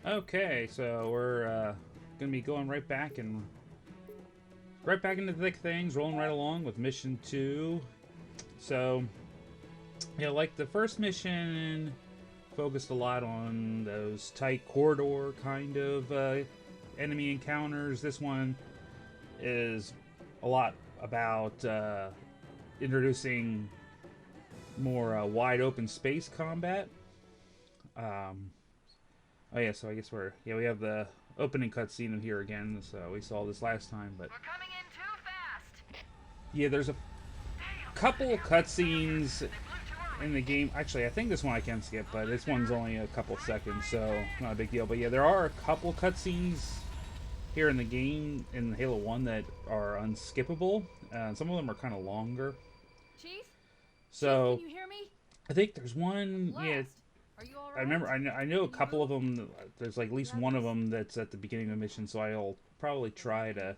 Okay, so we're gonna be going right back into the thick of things, rolling right along with mission 2. So, like the first mission focused a lot on those tight corridor kind of enemy encounters. This one is a lot about introducing more wide open space combat. Um, oh yeah, so I guess we have the opening cutscene here again. So we saw this last time, but We're coming in too fast. yeah, there's a couple of cutscenes in the game. Actually, I think this one I can skip, but this one's only a couple seconds, so not a big deal. But yeah, there are a couple cutscenes here in the game in Halo 1 that are unskippable. Some of them are kind of longer. Chief? So, Chief, can you hear me? I think there's one, yeah, Blast. Are you alright? I remember, I know a couple of them, there's like at least one of them that's at the beginning of the mission, so I'll probably try to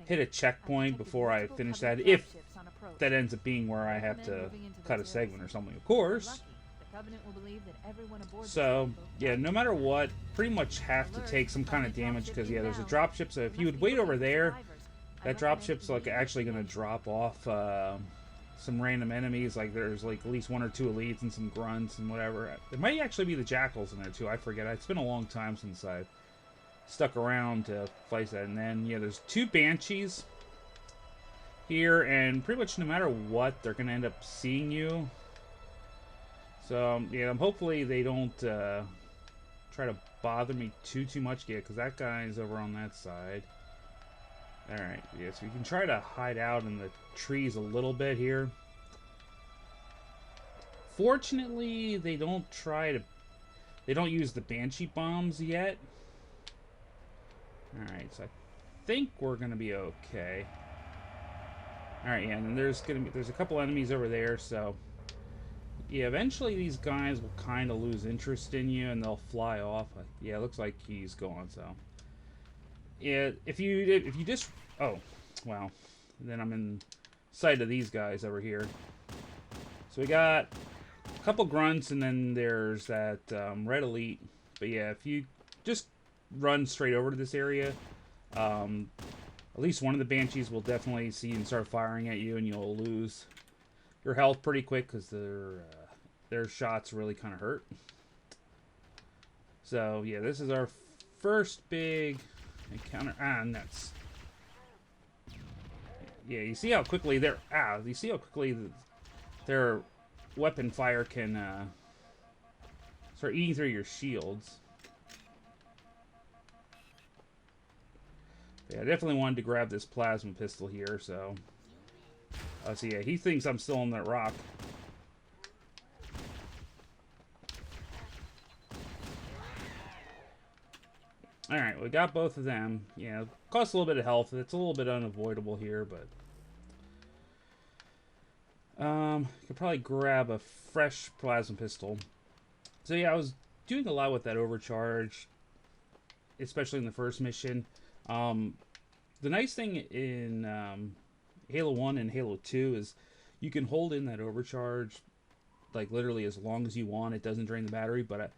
hit a checkpoint before I finish that, if that ends up being where I have to cut a segment or something, of course. So, yeah, no matter what, pretty much have to take some kind of damage, because, yeah, there's a dropship, so if you would wait over there, that dropship's like actually going to drop off some random enemies, like there's like at least one or two elites and some grunts and whatever. There might actually be the jackals in there too, I forget. It's been a long time since I've stuck around to place that. And then, yeah, there's two banshees here, and pretty much no matter what, they're going to end up seeing you. So, yeah, hopefully they don't try to bother me too much, yeah, because that guy's over on that side. Alright, yeah, so you can try to hide out in the trees a little bit here. Fortunately, they don't use the Banshee bombs yet. Alright, so I think we're gonna be okay. Alright, yeah, and then there's a couple enemies over there, so yeah, eventually these guys will kind of lose interest in you and they'll fly off. Yeah, it looks like he's gone, so yeah, if you just, oh, wow, then I'm in sight of these guys over here. So we got a couple grunts, and then there's that red elite. But yeah, if you just run straight over to this area, at least one of the banshees will definitely see and start firing at you, and you'll lose your health pretty quick because their shots really kind of hurt. So yeah, this is our first big encounter. Nuts. Yeah, you see how quickly their weapon fire can start eating through your shields. Yeah, I definitely wanted to grab this plasma pistol here, so yeah, he thinks I'm still on that rock. Alright, we got both of them. Yeah, costs a little bit of health. It's a little bit unavoidable here, but could probably grab a fresh plasma pistol. So yeah, I was doing a lot with that overcharge, especially in the first mission. The nice thing in Halo 1 and Halo 2 is you can hold in that overcharge like literally as long as you want. It doesn't drain the battery, but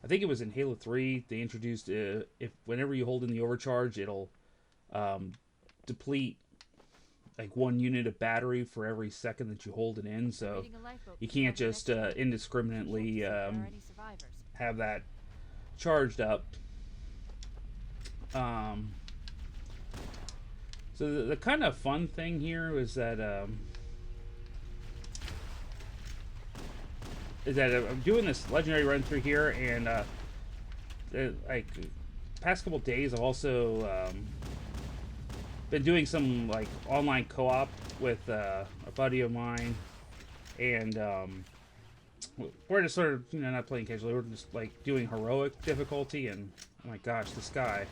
I think it was in Halo 3 they introduced if whenever you hold in the overcharge, it'll deplete like 1 unit of battery for every second that you hold it in, so you can't just indiscriminately have that charged up. So the kind of fun thing here is that I'm doing this legendary run through here, and like past couple days I've also been doing some like online co-op with a buddy of mine, and we're just sort of, you know, not playing casually, we're just like doing heroic difficulty, and oh my gosh, this guy.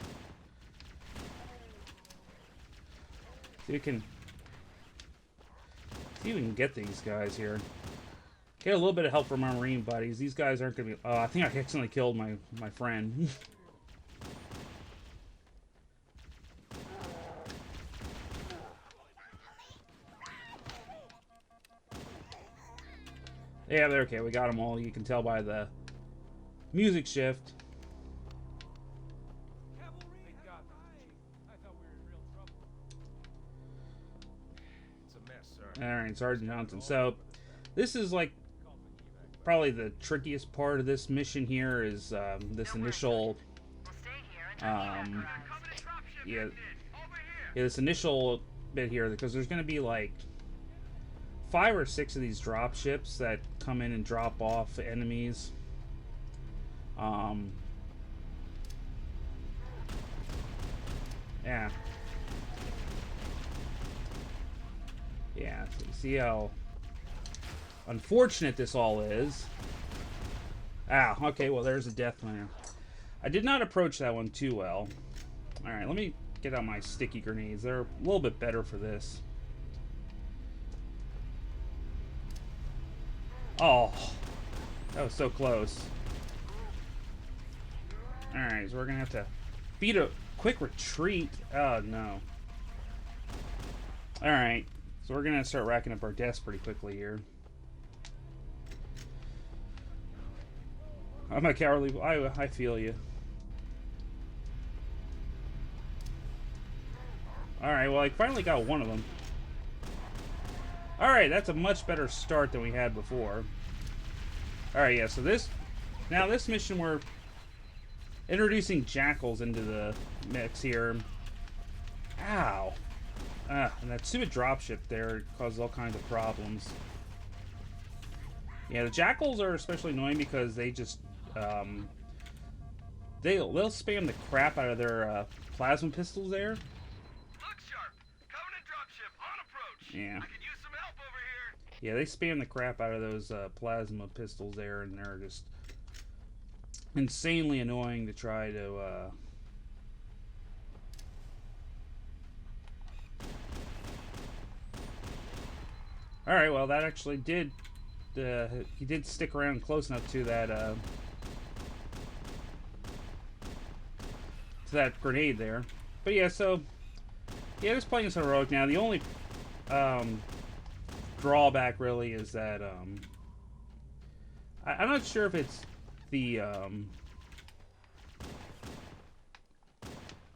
See if we can get these guys here. Get a little bit of help from our Marine buddies. These guys aren't going to be... Oh, I think I accidentally killed my friend. Yeah, they're okay. We got them all. You can tell by the music shift. Alright, Sergeant Johnson. So, this is like probably the trickiest part of this mission here is this initial yeah, this initial bit here, because there's going to be like 5 or 6 of these drop ships that come in and drop off enemies. Yeah. Yeah, so you see how unfortunate this all is. Ah, okay, well there's a death winner. I did not approach that one too well. Alright, let me get out my sticky grenades. They're a little bit better for this. Oh, that was so close. Alright, so we're gonna have to beat a quick retreat. Oh no. Alright, so we're gonna start racking up our deaths pretty quickly here. I'm a cowardly. I feel you. Alright, well I finally got one of them. Alright, that's a much better start than we had before. Alright, yeah, so this mission we're introducing jackals into the mix here. Ow. And that stupid dropship there causes all kinds of problems. Yeah, the jackals are especially annoying because they just they'll spam the crap out of their plasma pistols there. Look sharp. Covenant dropship on approach. Yeah. I could use some help over here. Yeah, they spam the crap out of those plasma pistols there, and they're just insanely annoying to try to Alright, well that actually did he did stick around close enough to that grenade there. But yeah, so yeah, just playing some heroic now. The only drawback really is that I'm not sure if it's the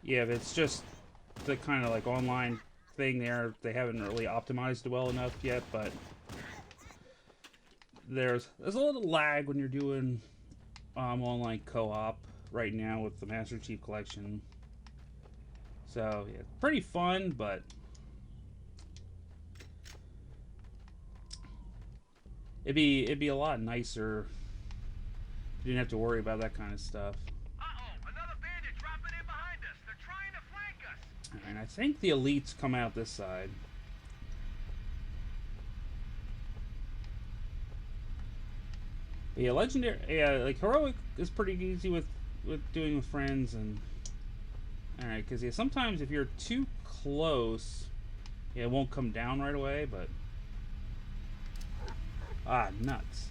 yeah, if it's just the kind of like online thing there. They haven't really optimized it well enough yet, but there's a little lag when you're doing online co-op right now with the Master Chief Collection. So yeah, pretty fun, but it'd be a lot nicer if you didn't have to worry about that kind of stuff. Uh-oh, another bandit dropping in behind us. They're trying to flank us. And I think the elites come out this side. But yeah, legendary. Yeah, like heroic is pretty easy with doing with friends, and all right, because yeah, sometimes if you're too close, yeah, it won't come down right away. But nuts.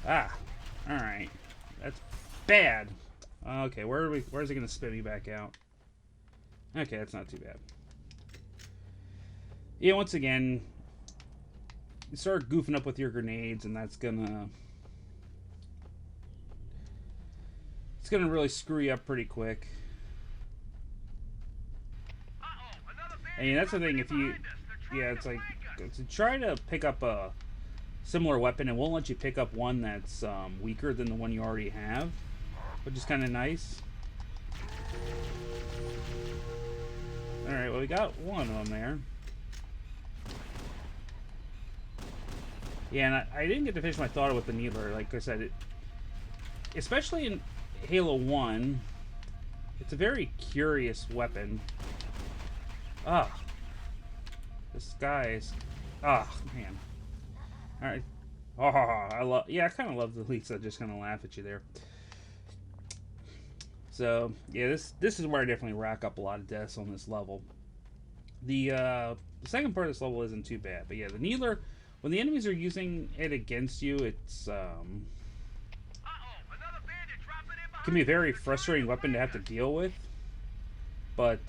All right, that's bad. Okay, where's it gonna spit me back out? Okay, that's not too bad. Yeah, once again, you start goofing up with your grenades, and it's gonna really screw you up pretty quick. And that's the thing, if you, yeah, it's like, to try to pick up a similar weapon, it won't let you pick up one that's weaker than the one you already have, which is kind of nice. Alright, well we got one of them there. Yeah, and I didn't get to finish my thought with the needler. Like I said, especially in Halo 1, it's a very curious weapon. This guy's... man. Alright. I kind of love the elites that just kind of laugh at you there. So, yeah, this is where I definitely rack up a lot of deaths on this level. The second part of this level isn't too bad, but yeah, the needler, when the enemies are using it against you, it's can be a very frustrating weapon to have to deal with. But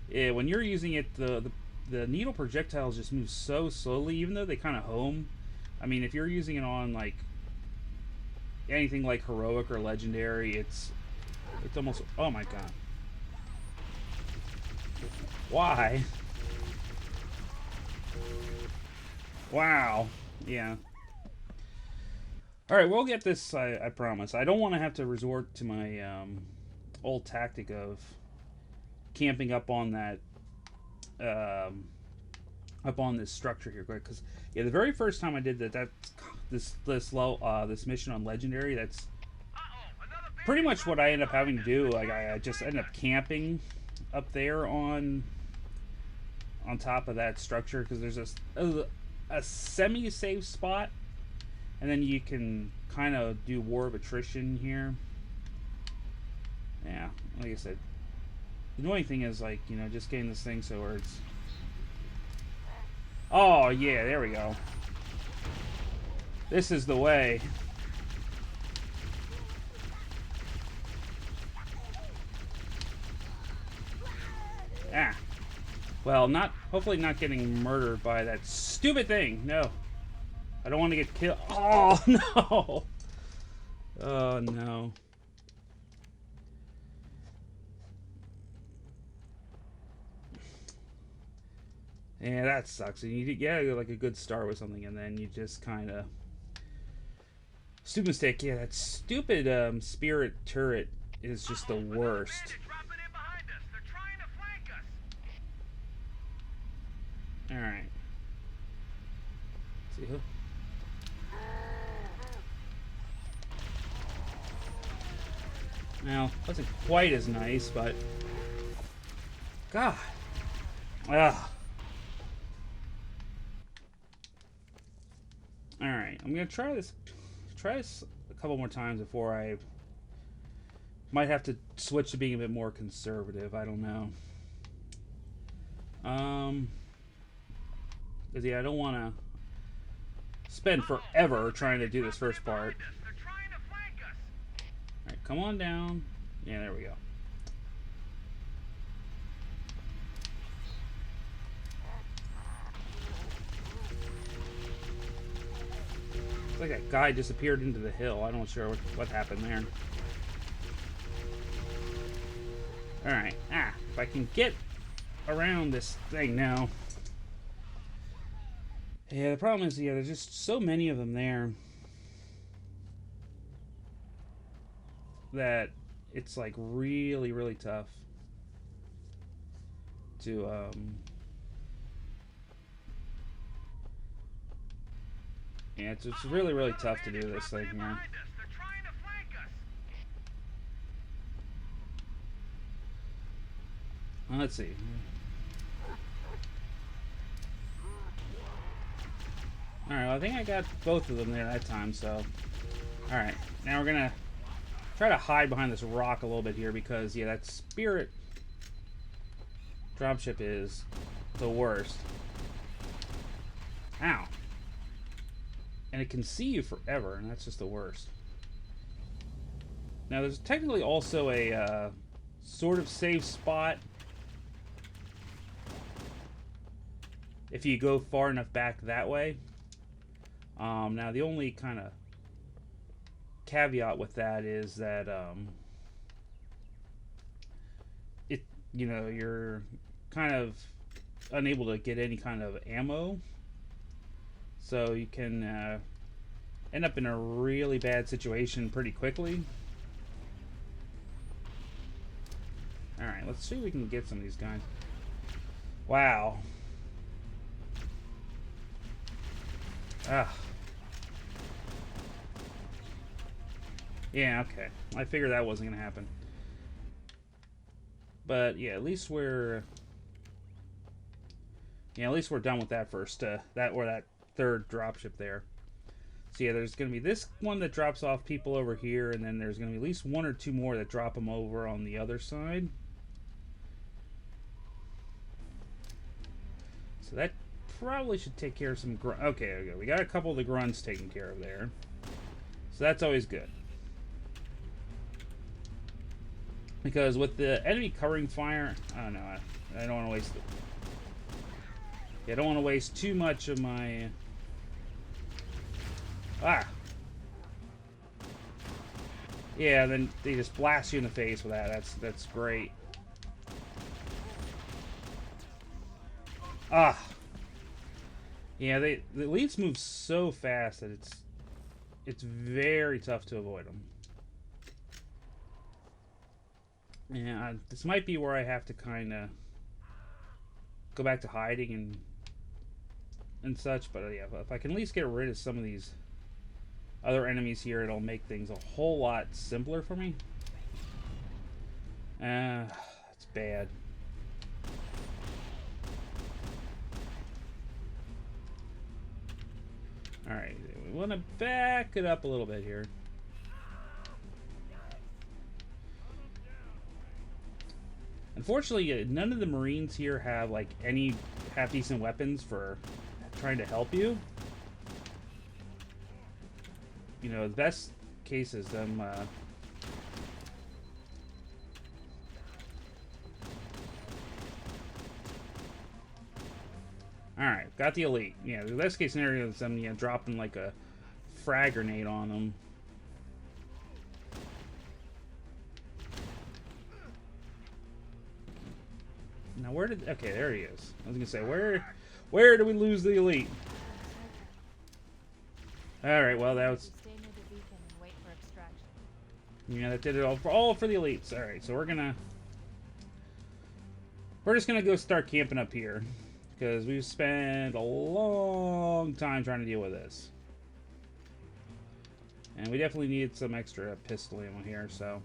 yeah, when you're using it, the needle projectiles just move so slowly, even though they kind of home. I mean, if you're using it on like anything like heroic or legendary, it's almost, oh my god. Why? Wow. Yeah. Alright, we'll get this, I promise. I don't want to have to resort to my old tactic of camping up on that, up on this structure here, quick. Because, yeah, the very first time I did that, this mission on Legendary, that's pretty much what I end up having to do. Like, I just end up camping up there on top of that structure, because there's a semi-safe spot, and then you can kind of do War of Attrition here. Yeah, like I said, the annoying thing is, like, you know, just getting this thing so where it's... Oh, yeah, there we go. This is the way. Ah. Well, hopefully not getting murdered by that stupid thing. No. I don't want to get killed. Oh, no. Oh, no. Yeah, that sucks. And you get like a good start with something, and then you just kind of... Stupid mistake. Yeah, that stupid spirit turret is just the worst. Alright. See who? Well, wasn't quite as nice, but... God. Ugh. Alright, I'm gonna try this a couple more times before I might have to switch to being a bit more conservative. I don't know. Because, yeah, I don't want to spend forever trying to do this first part. Alright, come on down. Yeah, there we go. It's like that guy disappeared into the hill. I'm not sure what happened there. Alright, if I can get around this thing now. Yeah, the problem is, yeah, there's just so many of them there that it's like really, really tough to yeah, it's really, really tough to do this thing here. Let's see. Alright, well, I think I got both of them there that time, so... Alright, now we're gonna try to hide behind this rock a little bit here, because, yeah, that spirit dropship is the worst. Ow. And it can see you forever, and that's just the worst. Now, there's technically also a sort of safe spot if you go far enough back that way. Now, the only kind of caveat with that is that you're kind of unable to get any kind of ammo, so you can end up in a really bad situation pretty quickly. Alright, let's see if we can get some of these guys. Wow. Ah. Yeah, okay. I figured that wasn't gonna happen. But yeah, at least we're done with that first that third dropship there. So yeah, there's gonna be this one that drops off people over here, and then there's gonna be at least one or two more that drop them over on the other side. So that probably should take care of some okay, we got a couple of the grunts taken care of there. So that's always good. Because with the enemy covering fire, I don't know, I don't want to waste it. Yeah, I don't want to waste too much of my... Yeah, then they just blast you in the face with that. That's great. Ah. Yeah, the elites move so fast that it's very tough to avoid them. Yeah, this might be where I have to kind of go back to hiding and such, but yeah, if I can at least get rid of some of these other enemies here, it'll make things a whole lot simpler for me. That's bad. Alright, we want to back it up a little bit here. Unfortunately, none of the Marines here have like any half-decent weapons for trying to help you. You know, the best case is them Alright, got the elite. Yeah, the best case scenario is them dropping like a frag grenade on them. Now where did... Okay, there he is. I was gonna say, where do we lose the elite? Alright, well that was... Yeah, that did it all for the elites. Alright, so we're just gonna go start camping up here. Because we've spent a long time trying to deal with this. And we definitely needed some extra pistol ammo here, so...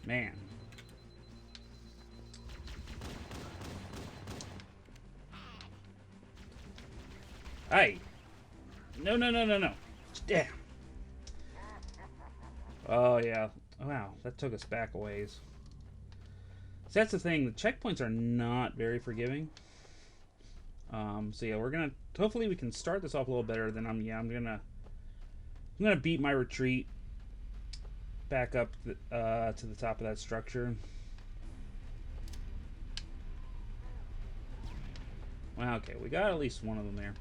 Man. Hey! No. Damn. Oh, yeah. Wow, that took us back a ways. So that's the thing. The checkpoints are not very forgiving. So yeah, we're gonna... Hopefully we can start this off a little better. Then I'm gonna beat my retreat back up to the top of that structure. Wow, okay, we got at least one of them there.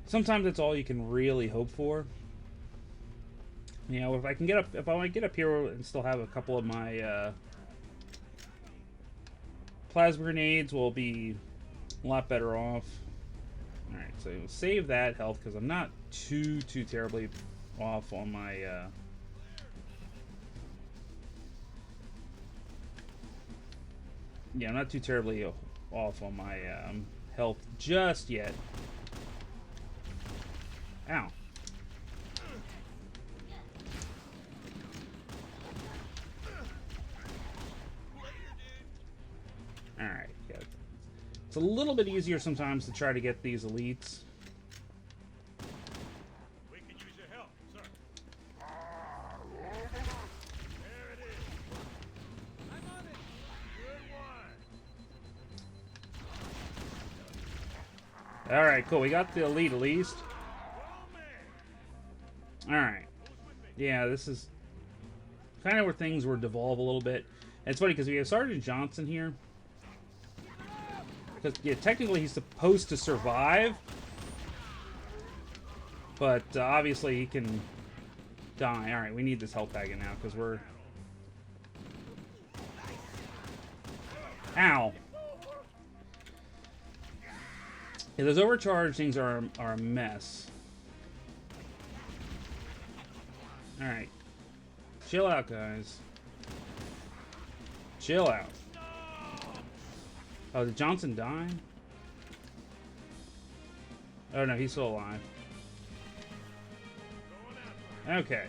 Sometimes that's all you can really hope for. You know, if I want to get up here and still have a couple of my plasma grenades, we'll be a lot better off. All right, so save that health because I'm not too terribly off on my yeah, I'm not too terribly off on my health just yet. Ow. Alright, yeah. It's a little bit easier sometimes to try to get these elites. We can use your help, sir. There it is. I'm on it. Good one. Alright, cool. We got the elite at least. Alright. Yeah, this is kind of where things were devolve a little bit. And it's funny because we have Sergeant Johnson here. Because, yeah, technically he's supposed to survive. But obviously he can die. Alright, we need this health packet now because we're... Ow. Yeah, those overcharged things are a mess. Alright. Chill out, guys. Chill out. Oh, did Johnson die? Oh, no, he's still alive. Okay.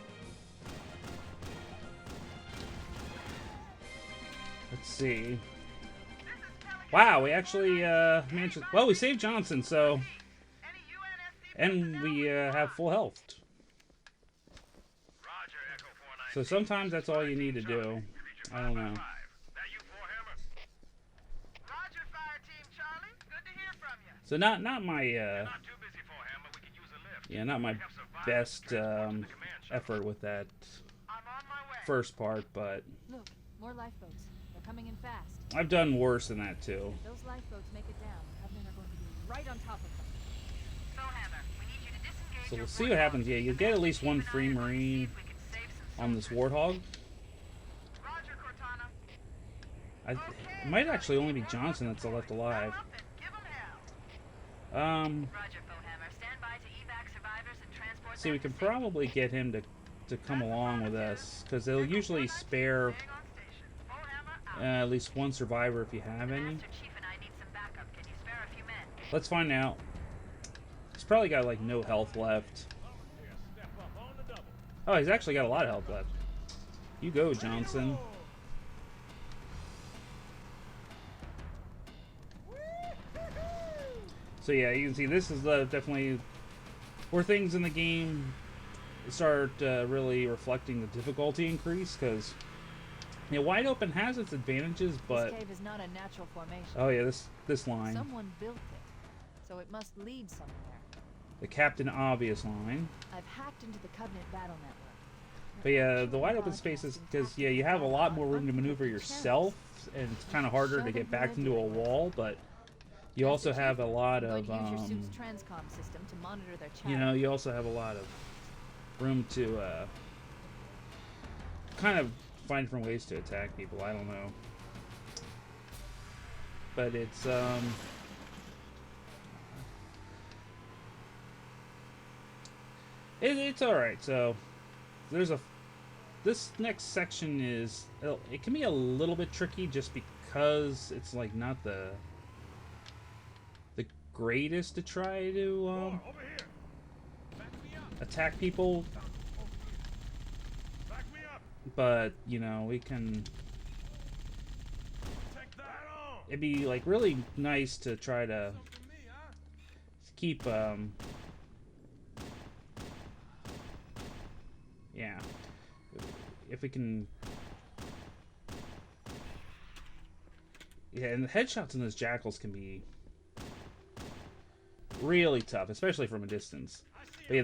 Let's see. Wow, we actually managed to... Well, we saved Johnson, so... And we have full health. So sometimes that's all you need to do. I don't know. So not my yeah, not my best effort with that first part, but Look, more lifeboats. They're coming in fast. I've done worse than that too. If those lifeboats make it down, Covenant are going to be right on top of them. Bowhammer, we need you to disengage So we'll see what happens. Yeah, you'll get at least one free Marine on this Warthog. Roger, Cortana. It might actually only be Johnson that's left alive. Up and give 'em hell. Roger, Bowhammer. Stand by to evac survivors and transport See, we them can to probably get him to come along with us, because they'll usually spare Staying on station. Bowhammer out. at least one survivor if you have any. Master Chief and I need some backup. Can you spare a few men? Let's find out. He's probably got like no health left. Oh, he's actually got a lot of health left. You go, Johnson. So yeah, you can see this is definitely where things in the game start really reflecting the difficulty increase, because wide open has its advantages, but This cave is not a natural formation. oh yeah, this line, Someone built it, so it must lead somewhere. the Captain Obvious line. I've hacked into the Covenant battle network. But yeah, the wide open spaces, because yeah, you have a lot more room to maneuver yourself, and it's kind of harder to get back into a wall, but you also have a lot of Use your suit's transcom system to monitor their chat. you also have a lot of room to kind of find different ways to attack people. I don't know, but it's it's all right. So there's this next section is, it can be a little bit tricky just because it's like not the greatest to try to attack people, but we can, it'd be like really nice to try to keep yeah, if we can, yeah, and the headshots in those jackals can be really tough, especially from a distance. But yeah,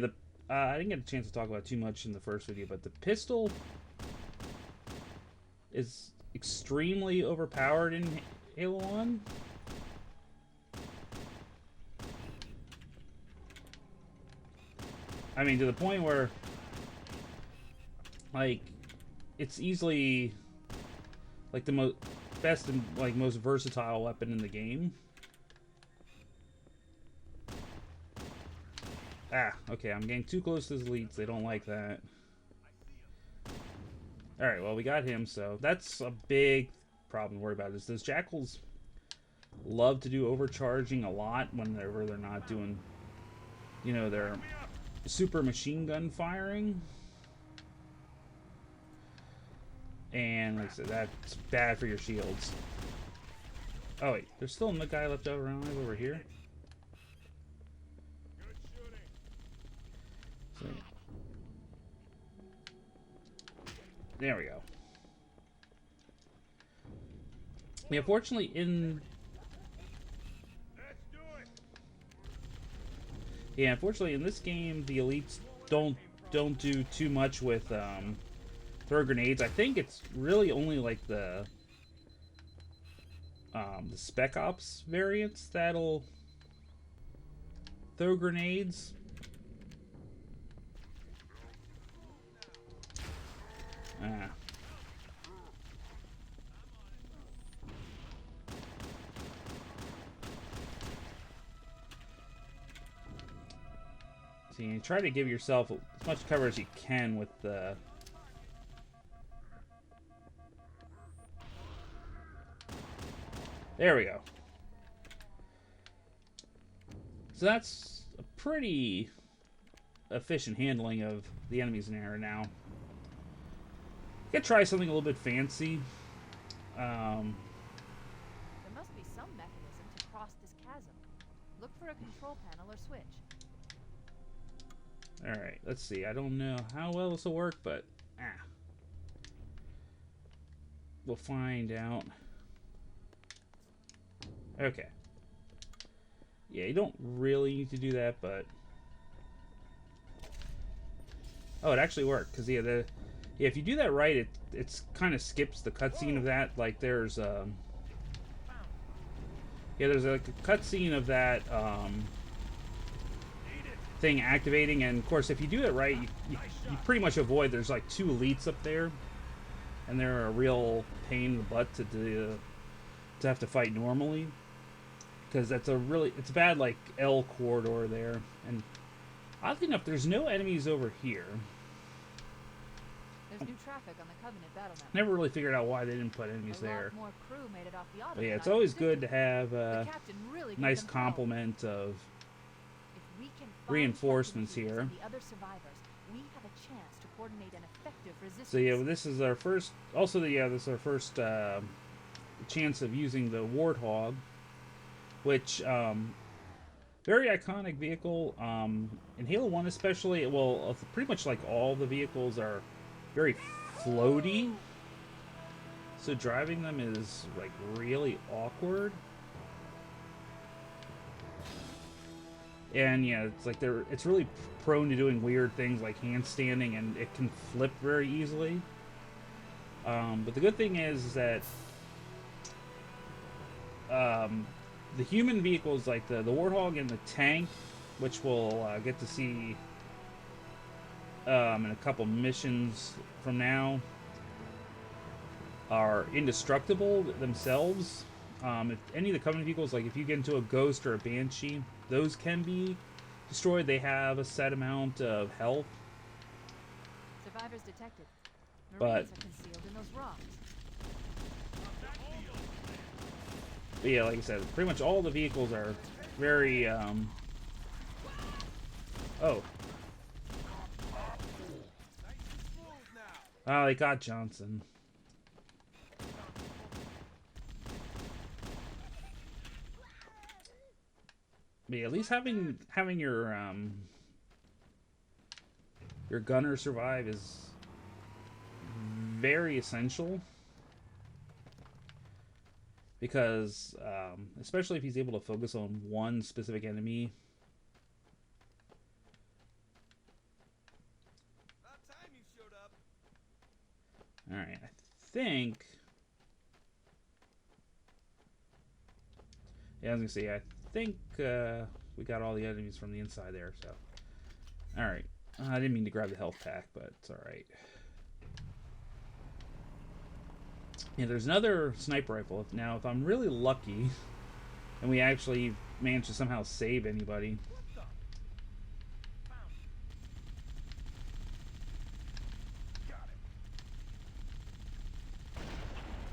I didn't get a chance to talk about too much in the first video, but the pistol is extremely overpowered in Halo 1. I mean, to the point where, like, it's easily like the best and like most versatile weapon in the game. Ah, okay, I'm getting too close to the elites. They don't like that. Alright, well, we got him, so that's a big problem to worry about. Is those jackals love to do overcharging a lot whenever they're not doing, their super machine gun firing. And like I said, that's bad for your shields. Oh wait, there's still a guy left around over here. So, there we go. Yeah, fortunately unfortunately in this game the elites don't do too much with throw grenades. I think it's really only like the Spec Ops variants that'll throw grenades. So you try to give yourself as much cover as you can with the there we go. So that's a pretty efficient handling of the enemies in there now. Gotta try something a little bit fancy. There must be some mechanism to cross this chasm. Look for a control panel or switch. Alright, let's see. I don't know how well this will work, but we'll find out. Okay. Yeah, you don't really need to do that, but oh, it actually worked, because yeah, if you do that right, it's kind of skips the cutscene of that. Like there's there's like a cutscene of that thing activating, and of course if you do it right, you pretty much avoid, there's like 2 elites up there, and they're a real pain in the butt to have to fight normally, because that's a really, it's a bad like L corridor there. And oddly enough, there's no enemies over here. There's new traffic on the Covenant battle map. Never really figured out why they didn't put enemies there. More crew made it off the But yeah, it's always good to have the a captain really nice gave them hell. complement of If we can find reinforcements Captain here. and the other survivors, we have a chance to coordinate an effective resistance. So yeah, this is our first. Also, this is our first chance of using the Warthog, which very iconic vehicle. In Halo 1 especially, well, pretty much like all the vehicles are very floaty. So driving them is like really awkward. And yeah, it's like it's really prone to doing weird things like handstanding, and it can flip very easily. But the good thing is that the human vehicles, like the Warthog and the tank, which we'll get to see in a couple missions from now, are indestructible themselves. If any of the Covenant vehicles, like if you get into a Ghost or a Banshee, those can be destroyed. They have a set amount of health. Survivors detected. But Marines are concealed in those rocks. yeah, like I said, pretty much all the vehicles are very oh, they got Johnson. But yeah, at least having your gunner survive is very essential, because especially if he's able to focus on one specific enemy. About time you showed up. All right, I think. Yeah, I was gonna say, I think we got all the enemies from the inside there. So, all right. I didn't mean to grab the health pack, but it's all right. Yeah, there's another sniper rifle. Now, if I'm really lucky, and we actually manage to somehow save anybody.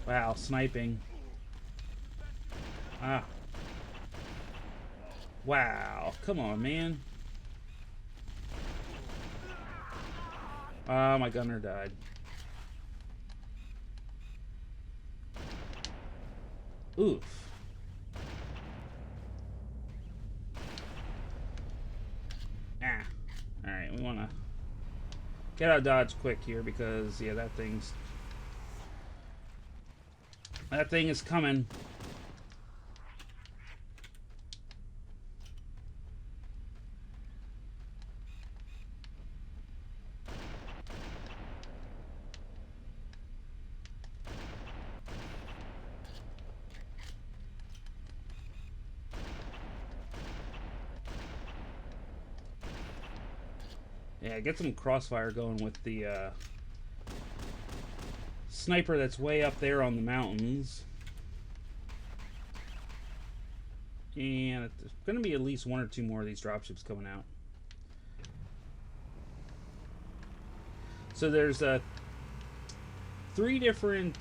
Wow, sniping. Ah. Wow, come on, man. Ah, my gunner died. Oof. Ah. Alright, we want to get out of dodge quick here, because, yeah, that thing is coming. Yeah, get some crossfire going with the sniper that's way up there on the mountains. And there's going to be at least 1 or 2 more of these dropships coming out. So there's 3 different,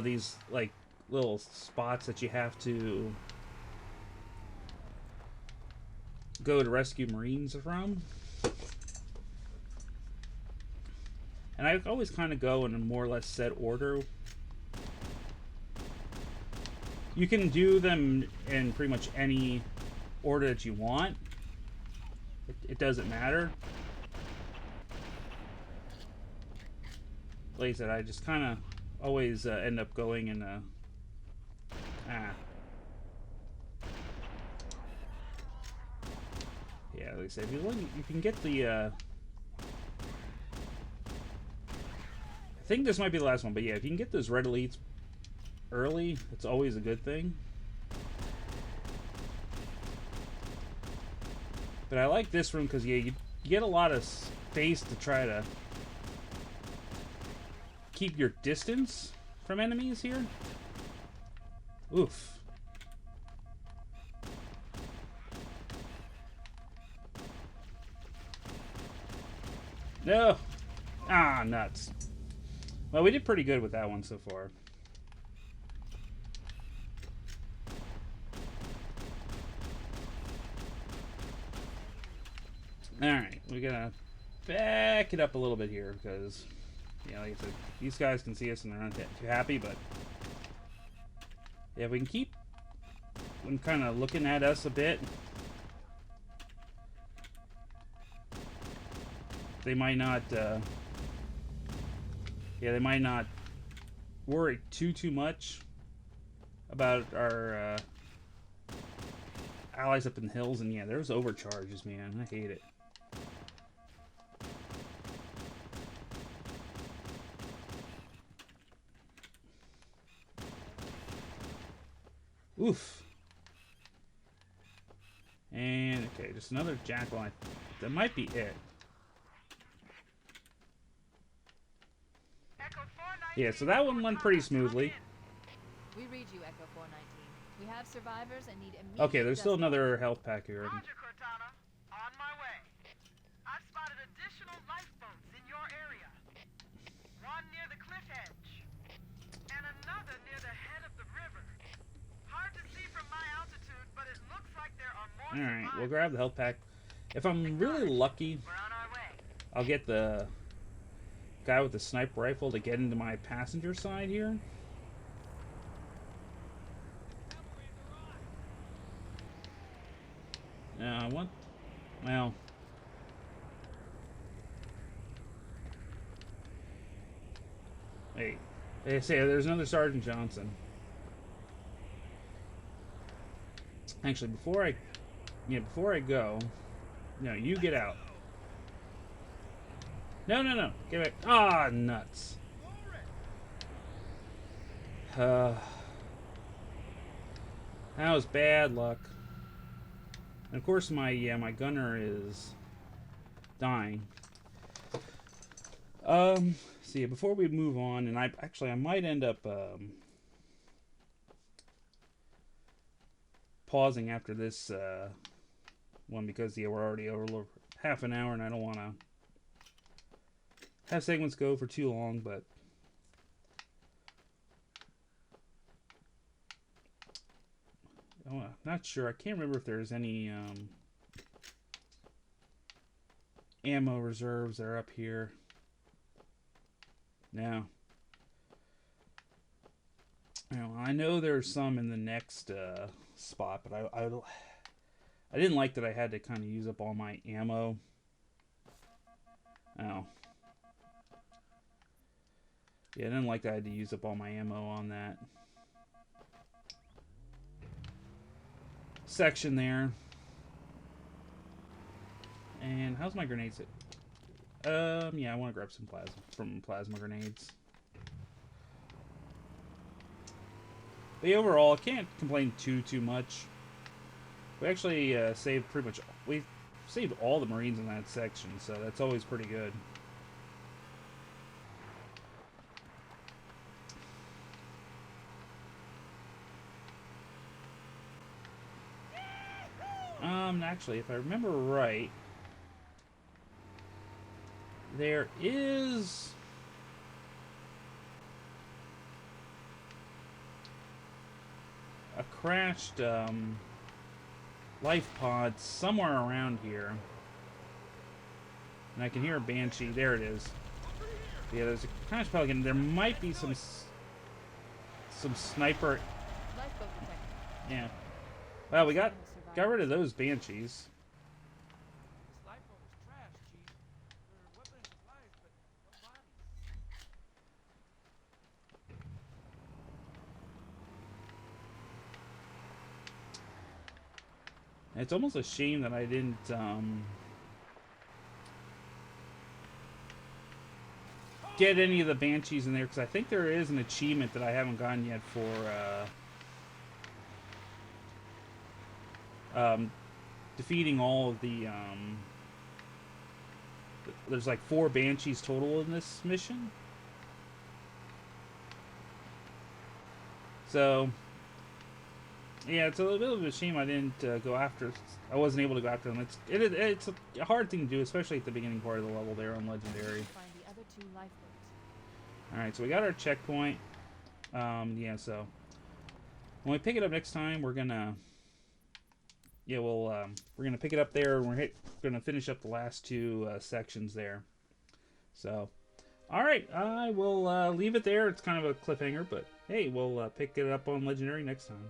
these like little spots that you have to go to rescue Marines from. And I always kind of go in a more or less set order. You can do them in pretty much any order that you want. It doesn't matter. Like I said, I just kind of always end up going in a... Yeah, like I said, if you can get the... I think this might be the last one, but yeah, if you can get those red elites early, it's always a good thing. But I like this room because you get a lot of space to try to keep your distance from enemies here. Oof. No! Ah, nuts. Well, we did pretty good with that one so far. Alright, we're gonna back it up a little bit here because, yeah, like I said, these guys can see us and they're not too happy, but yeah, if we can keep them kind of looking at us a bit, they might not, yeah, they might not worry too much about our allies up in the hills. And yeah, there's overcharges, man. I hate it. Oof. And okay, just another jackal. That might be it. Yeah, so that one went pretty smoothly. We read you, Echo 419. We have survivors and need immediate Okay, there's still another health pack here. Roger, Cortana. On my way. I've spotted additional lifeboats in your area. One near the cliff edge, and another near the head of the river. Hard to see from my altitude, but it looks like there are more. Alright, we'll grab the health pack. If I'm really lucky, We're on our way. I'll get the guy with the sniper rifle to get into my passenger side here. I want... Well... Hey. They say there's another Sergeant Johnson. Actually, before I go... No, you get out. No. Get back. Ah, nuts. That was bad luck. And of course, my gunner is dying. See, before we move on, and I might end up pausing after this one because we're already over half an hour, and I don't want to have segments go for too long, but I'm not sure. I can't remember if there's any ammo reserves that are up here. No. I know there's some in the next spot, but I didn't like that I had to kind of use up all my ammo. Oh. Yeah, I didn't like that I had to use up all my ammo on that section there. And how's my grenades? Yeah, I want to grab some plasma grenades. But overall, I can't complain too much. We actually saved we saved all the Marines in that section, so that's always pretty good. Actually, if I remember right, there is a crashed life pod somewhere around here. And I can hear a Banshee. There it is. Yeah, there's a crashed pelican. There might be some sniper. Lifeboat detected. Yeah. Well, we got rid of those Banshees. This lifeboat was trash, Chief. There were weapons and supplies, but no bodies. It's almost a shame that I didn't get any of the Banshees in there, because I think there is an achievement that I haven't gotten yet for defeating all of the there's like 4 Banshees total in this mission. So yeah, it's a little bit of a shame I didn't go after. I wasn't able to go after them. It's a hard thing to do, especially at the beginning part of the level there on Legendary. Find the other 2 lifeboats. Alright, so we got our checkpoint. Yeah, so when we pick it up next time, we're gonna we're gonna pick it up there, and we're gonna finish up the last 2 sections there. So, alright, I will leave it there. It's kind of a cliffhanger, but hey, we'll pick it up on Legendary next time.